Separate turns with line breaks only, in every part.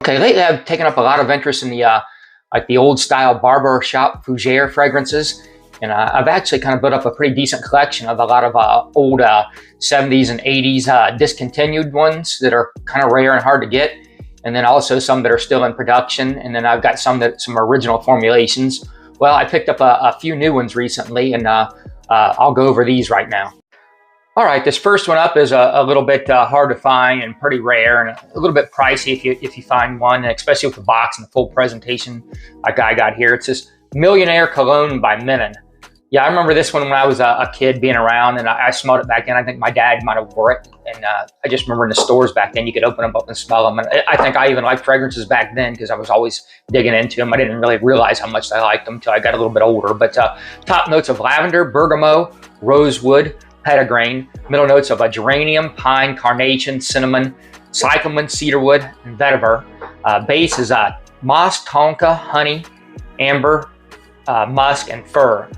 Okay, lately I've taken up a lot of interest in the like the old style Barbershop Fougere fragrances, and I've actually kind of built up a pretty decent collection of a lot of old 70s and 80s discontinued ones that are kind of rare and hard to get, and then also some that are still in production, and then I've got some original formulations. Well, I picked up a few new ones recently, and I'll go over these right now. All right, this first one up is a little bit hard to find and pretty rare, and a little bit pricey if you find one, especially with the box and the full presentation like I got here. It's this Millionaire Cologne by Menen. Yeah, I remember this one when I was a kid being around, and I smelled it back then. I think my dad might have wore it, and I just remember in the stores back then you could open them up and smell them. And I think I even liked fragrances back then because I was always digging into them. I didn't really realize how much I liked them until I got a little bit older. But top notes of lavender, bergamot, rosewood, petitgrain, middle notes of a geranium, pine, carnation, cinnamon, cyclamen, cedarwood, and vetiver. Base is moss, tonka, honey, amber, musk, and fir.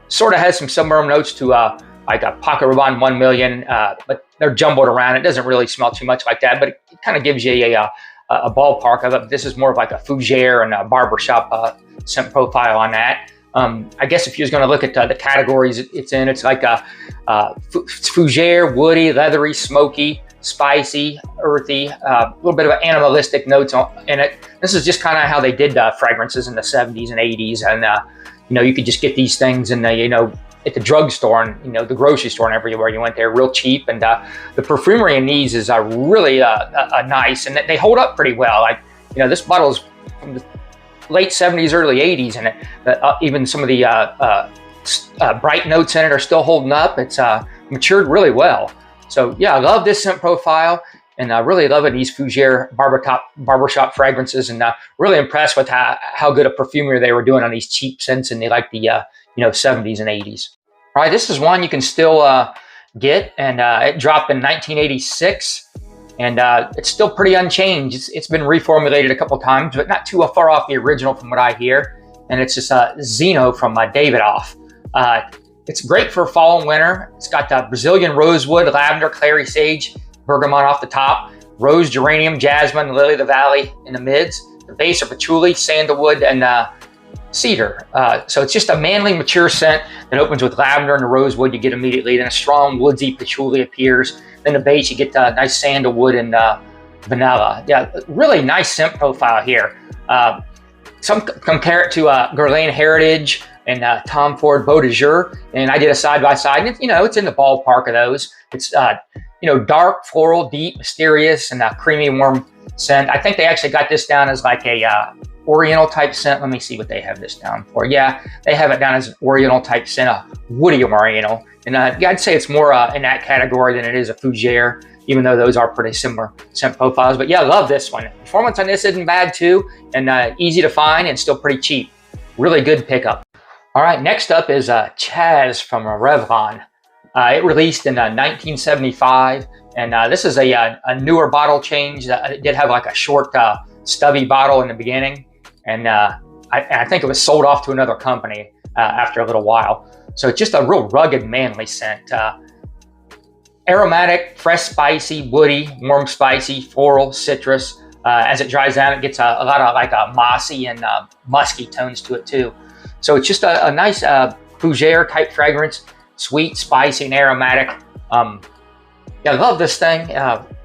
Sort of has some similar notes to like a Pocket Rabanne 1 million, but they're jumbled around. It doesn't really smell too much like that, but it kind of gives you a ballpark of it. This is more of like a Fougere and a Barbershop scent profile on that. I guess if you was going to look at the categories it's in, it's like a Fougere, woody, leathery, smoky, spicy, earthy, a little bit of animalistic notes in it. This is just kind of how they did fragrances in the 70s and 80s, and you know, you could just get these things in the, you know, at the drugstore and, you know, the grocery store and everywhere you went there, real cheap. And the perfumery in these is really nice, and they hold up pretty well. Like, you know, this bottle is from the late 70s, early 80s, and even some of the bright notes in it are still holding up. It's matured really well. So yeah, I love this scent profile, and I really love it, these Fougere barbershop fragrances, and really impressed with how good a perfumery they were doing on these cheap scents, and they like the you know, 70s and 80s. All right, this is one you can still get, and it dropped in 1986. And it's still pretty unchanged. It's been reformulated a couple times, but not too far off the original from what I hear. And it's just Zino from Davidoff. It's great for fall and winter. It's got Brazilian rosewood, lavender, clary sage, bergamot off the top, rose, geranium, jasmine, lily of the valley in the mids. The base are patchouli, sandalwood, and cedar. So it's just a manly, mature scent that opens with lavender and the rosewood you get immediately. Then a strong woodsy patchouli appears. Then the base, you get nice sandalwood and vanilla. Yeah, really nice scent profile here. Some compare it to Guerlain Heritage and Tom Ford Beau de Jour, and I did a side-by-side, and you know, it's in the ballpark of those. It's you know, dark, floral, deep, mysterious, and creamy, warm scent. I think they actually got this down as like a Oriental type scent. Let me see what they have this down for. Yeah, they have it down as an Oriental type scent, a woody Oriental. And yeah, I'd say it's more in that category than it is a Fougere, even though those are pretty similar scent profiles. But yeah, I love this one. Performance on this isn't bad too, and easy to find and still pretty cheap. Really good pickup. All right, next up is Chaz from Revlon. It released in 1975, and this is a newer bottle change. It did have like a short, stubby bottle in the beginning, and I think it was sold off to another company after a little while. So it's just a real rugged, manly scent. Aromatic, fresh, spicy, woody, warm, spicy, floral, citrus. As it dries down, it gets a lot of like mossy and musky tones to it too. So it's just a nice Fougere type fragrance, sweet, spicy, and aromatic. Yeah, I love this thing.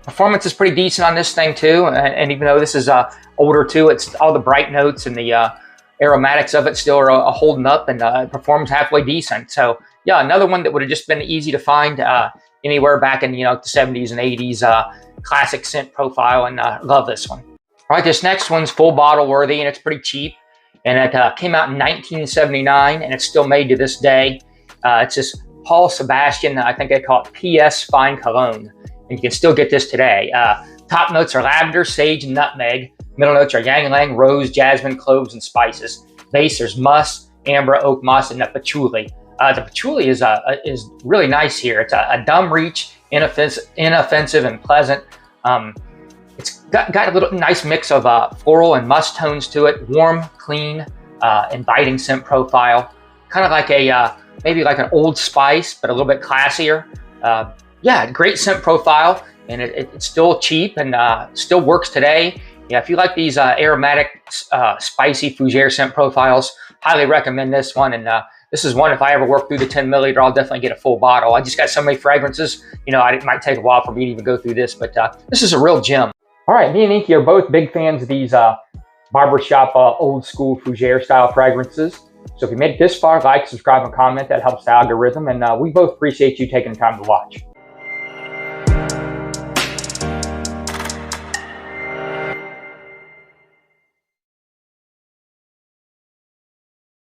Performance is pretty decent on this thing too. And even though this is older too, it's all the bright notes and the aromatics of it still are holding up, and performs halfway decent. So yeah, another one that would have just been easy to find anywhere back in, you know, the 70s and 80s, classic scent profile, and love this one. All right, this next one's full bottle worthy, and it's pretty cheap, and it came out in 1979, and it's still made to this day. It's this Paul Sebastian, I think they call it PS Fine Cologne, and you can still get this today. Top notes are lavender, sage, and nutmeg. Middle notes are ylang-ylang, rose, jasmine, cloves, and spices. Base, there's musk, amber, oak moss, and the patchouli. The patchouli is really nice here. It's a dumb reach, inoffensive, and pleasant. It's got a little nice mix of floral and musk tones to it. Warm, clean, inviting scent profile. Kind of like a maybe like an Old Spice, but a little bit classier. Yeah, great scent profile, and it's still cheap and still works today. Yeah, if you like these aromatic, spicy Fougere scent profiles, highly recommend this one. And this is one, if I ever work through the 10 milliliter, I'll definitely get a full bottle. I just got so many fragrances, you know, it might take a while for me to even go through this, but this is a real gem. All right, me and Inky are both big fans of these Barbershop old school Fougere style fragrances. So if you made it this far, like, subscribe, and comment. That helps the algorithm. And we both appreciate you taking the time to watch.